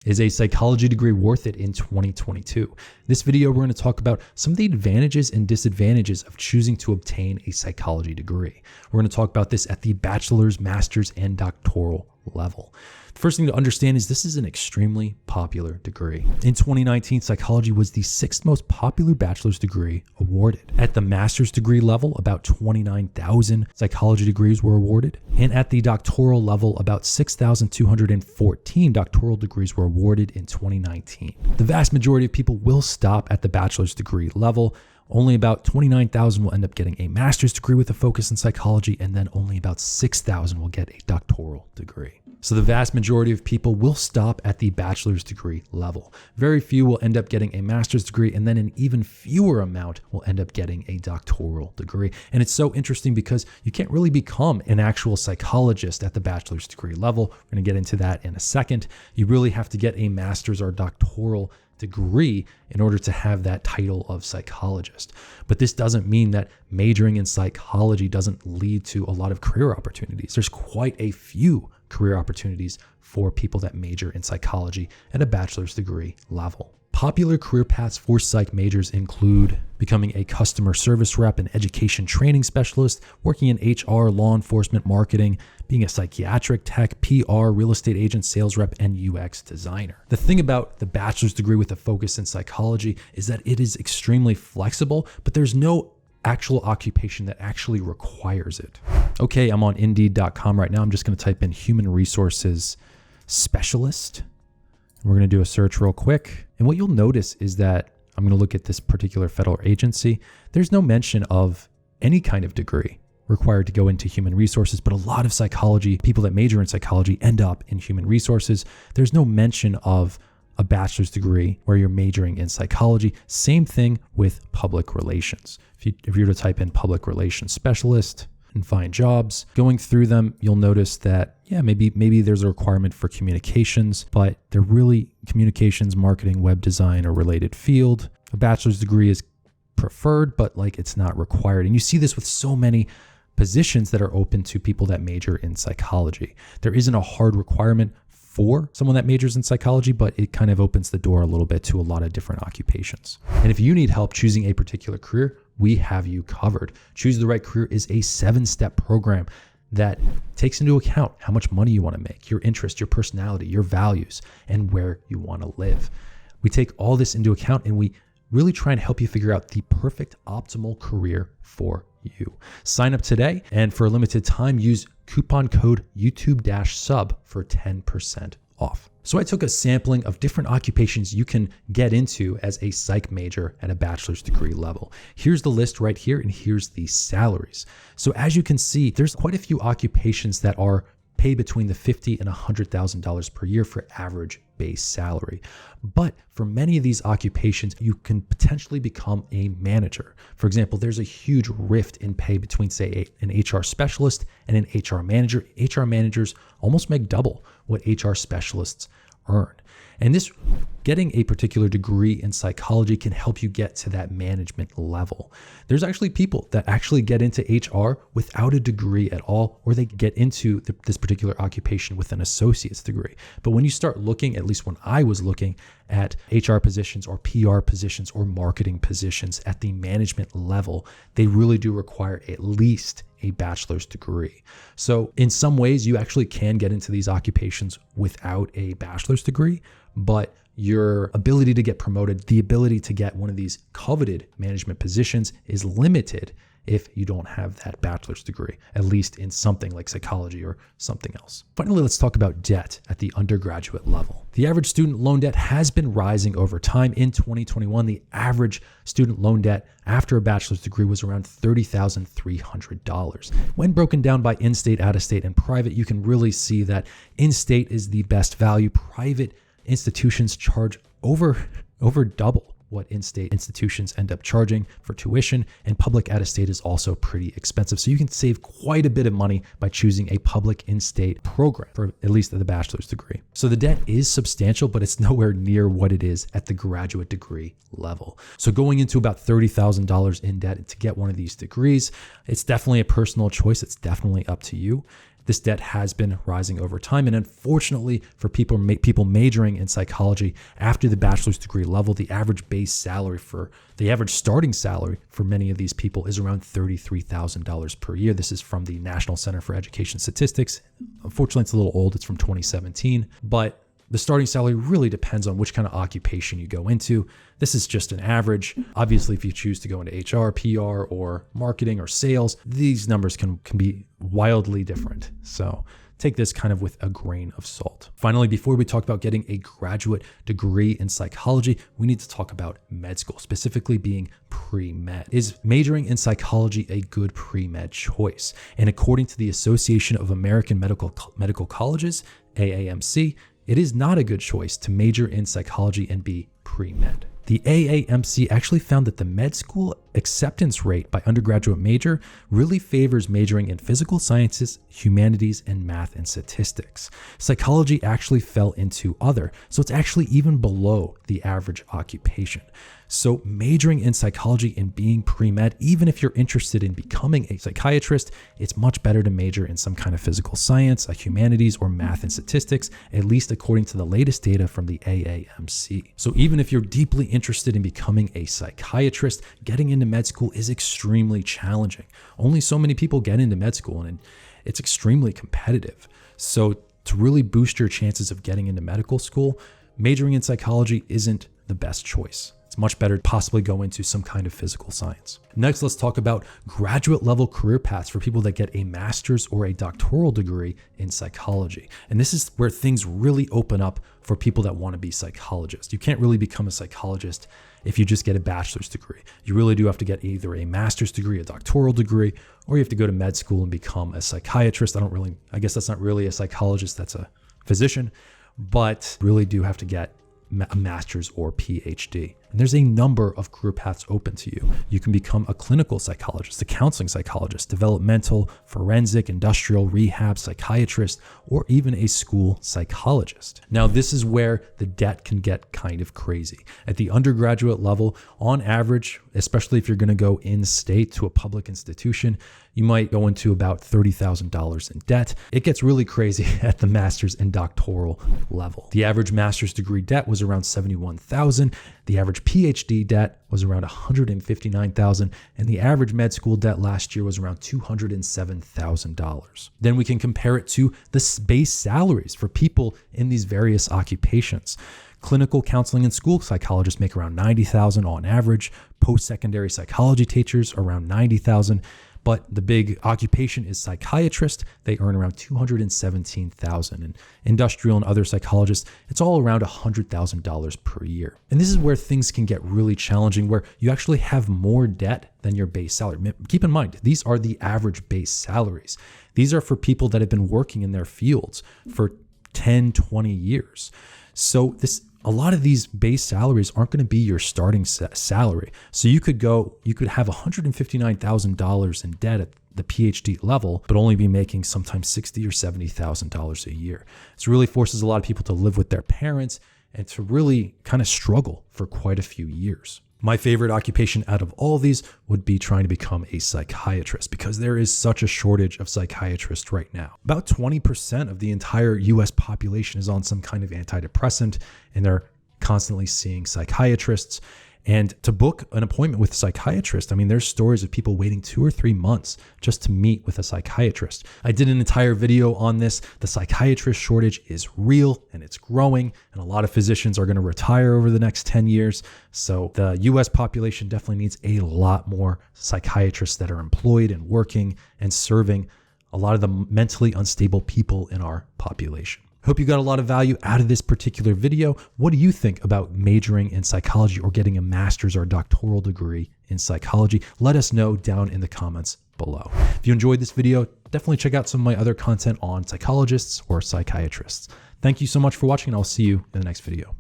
Is a psychology degree worth it in 2022? This video, we're going to talk about some of the advantages and disadvantages of choosing to obtain a psychology degree. We're going to talk about this at the bachelor's, master's, and doctoral level. The first thing to understand is this is an extremely popular degree. In 2019, psychology was the 6th most popular bachelor's degree awarded. At the master's degree level, about 29,000 psychology degrees were awarded. And at the doctoral level, about 6,214 doctoral degrees were awarded in 2019. The vast majority of people will stop at the bachelor's degree level. Only about 29,000 will end up getting a master's degree with a focus in psychology, and then only about 6,000 will get a doctoral degree. So the vast majority of people will stop at the bachelor's degree level. Very few will end up getting a master's degree, and then an even fewer amount will end up getting a doctoral degree. And it's so interesting because you can't really become an actual psychologist at the bachelor's degree level. We're going to get into that in a second. You really have to get a master's or doctoral degree in order to have that title of psychologist. But this doesn't mean that majoring in psychology doesn't lead to a lot of career opportunities. There's quite a few career opportunities for people that major in psychology at a bachelor's degree level. Popular career paths for psych majors include becoming a customer service rep, an education training specialist, working in HR, law enforcement, marketing, being a psychiatric tech, PR, real estate agent, sales rep, and UX designer. The thing about the bachelor's degree with a focus in psychology is that it is extremely flexible, but there's no actual occupation that actually requires it. Okay, I'm on Indeed.com right now. I'm just going to type in human resources specialist. We're going to do a search real quick. And what you'll notice is that I'm going to look at this particular federal agency. There's no mention of any kind of degree required to go into human resources, but a lot of psychology, people that major in psychology end up in human resources. There's no mention of a bachelor's degree where you're majoring in psychology. Same thing with public relations. If you were to type in public relations specialist and find jobs, going through them, you'll notice that, maybe there's a requirement for communications, but they're really communications, marketing, web design, or related field. A bachelor's degree is preferred, but it's not required. And you see this with so many positions that are open to people that major in psychology. There isn't a hard requirement for someone that majors in psychology, but it kind of opens the door a little bit to a lot of different occupations. And if you need help choosing a particular career, we have you covered. Choose the Right Career is a 7-step program that takes into account how much money you want to make, your interest, your personality, your values, and where you want to live. We take all this into account and we really try and help you figure out the perfect optimal career for you. Sign up today, and for a limited time, use coupon code YouTube-sub for 10% off. So I took a sampling of different occupations you can get into as a psych major at a bachelor's degree level. Here's the list right here, and here's the salaries. So as you can see, there's quite a few occupations that are paid between the $50,000 and $100,000 per year for average base salary. But for many of these occupations, you can potentially become a manager. For example, there's a huge rift in pay between, say, an HR specialist and an HR manager. HR managers almost make double what HR specialists earn. And getting a particular degree in psychology can help you get to that management level. There's actually people that actually get into HR without a degree at all, or they get into this particular occupation with an associate's degree. But when you start looking, at least when I was looking at HR positions or PR positions or marketing positions at the management level, they really do require at least a bachelor's degree. So in some ways, you actually can get into these occupations without a bachelor's degree, but your ability to get promoted, the ability to get one of these coveted management positions is limited if you don't have that bachelor's degree, at least in something like psychology or something else. Finally, let's talk about debt at the undergraduate level. The average student loan debt has been rising over time. In 2021, the average student loan debt after a bachelor's degree was around $30,300. When broken down by in-state, out-of-state, and private, you can really see that in-state is the best value. Private institutions charge over double what in-state institutions end up charging for tuition, and public out-of-state is also pretty expensive. So you can save quite a bit of money by choosing a public in-state program for at least the bachelor's degree. So the debt is substantial, but it's nowhere near what it is at the graduate degree level. So going into about $30,000 in debt to get one of these degrees, it's definitely a personal choice. It's definitely up to you. this debt has been rising over time. And unfortunately for people majoring in psychology after the bachelor's degree level, the average starting salary for many of these people is around $33,000 per year. This is from the National Center for Education Statistics. Unfortunately, it's a little old. It's from 2017, but the starting salary really depends on which kind of occupation you go into. This is just an average. Obviously, if you choose to go into HR, PR, or marketing or sales, these numbers can be wildly different. So take this kind of with a grain of salt. Finally, before we talk about getting a graduate degree in psychology, we need to talk about med school, specifically being pre-med. Is majoring in psychology a good pre-med choice? And according to the Association of American Medical Colleges, AAMC, it is not a good choice to major in psychology and be pre-med. The AAMC actually found that the med school acceptance rate by undergraduate major really favors majoring in physical sciences, humanities, and math and statistics. Psychology actually fell into other, so it's actually even below the average occupation. So majoring in psychology and being pre-med, even if you're interested in becoming a psychiatrist, it's much better to major in some kind of physical science, humanities, or math and statistics, at least according to the latest data from the AAMC. So even if you're deeply interested in becoming a psychiatrist, getting into med school is extremely challenging. Only so many people get into med school, and it's extremely competitive. So to really boost your chances of getting into medical school, majoring in psychology isn't the best choice. It's much better to possibly go into some kind of physical science. Next, let's talk about graduate level career paths for people that get a master's or a doctoral degree in psychology. And this is where things really open up for people that want to be psychologists. You can't really become a psychologist if you just get a bachelor's degree. You really do have to get either a master's degree, a doctoral degree, or you have to go to med school and become a psychiatrist. I guess that's not really a psychologist, that's a physician, but really do have to get a master's or PhD. And there's a number of career paths open to you. You can become a clinical psychologist, a counseling psychologist, developmental, forensic, industrial, rehab psychiatrist, or even a school psychologist. Now, this is where the debt can get kind of crazy. At the undergraduate level, on average, especially if you're going to go in-state to a public institution, you might go into about $30,000 in debt. It gets really crazy at the master's and doctoral level. The average master's degree debt was around $71,000. The average PhD debt was around $159,000, and the average med school debt last year was around $207,000. Then we can compare it to the base salaries for people in these various occupations. Clinical counseling and school psychologists make around $90,000 on average. Post-secondary psychology teachers around $90,000. But the big occupation is psychiatrist. They earn around $217,000. And industrial and other psychologists, it's all around $100,000 per year. And this is where things can get really challenging, where you actually have more debt than your base salary. Keep in mind, these are the average base salaries. These are for people that have been working in their fields for 10, 20 years. So a lot of these base salaries aren't going to be your starting salary. So you could have $159,000 in debt at the PhD level, but only be making sometimes $60,000 or $70,000 a year. This really forces a lot of people to live with their parents and to really kind of struggle for quite a few years. My favorite occupation out of all these would be trying to become a psychiatrist, because there is such a shortage of psychiatrists right now. About 20% of the entire US population is on some kind of antidepressant, and they're constantly seeing psychiatrists. And to book an appointment with a psychiatrist, there's stories of people waiting 2 or 3 months just to meet with a psychiatrist. I did an entire video on this. The psychiatrist shortage is real and it's growing, and a lot of physicians are going to retire over the next 10 years. So the US population definitely needs a lot more psychiatrists that are employed and working and serving a lot of the mentally unstable people in our population. Hope you got a lot of value out of this particular video. What do you think about majoring in psychology or getting a master's or doctoral degree in psychology? Let us know down in the comments below. If you enjoyed this video, definitely check out some of my other content on psychologists or psychiatrists. Thank you so much for watching, and I'll see you in the next video.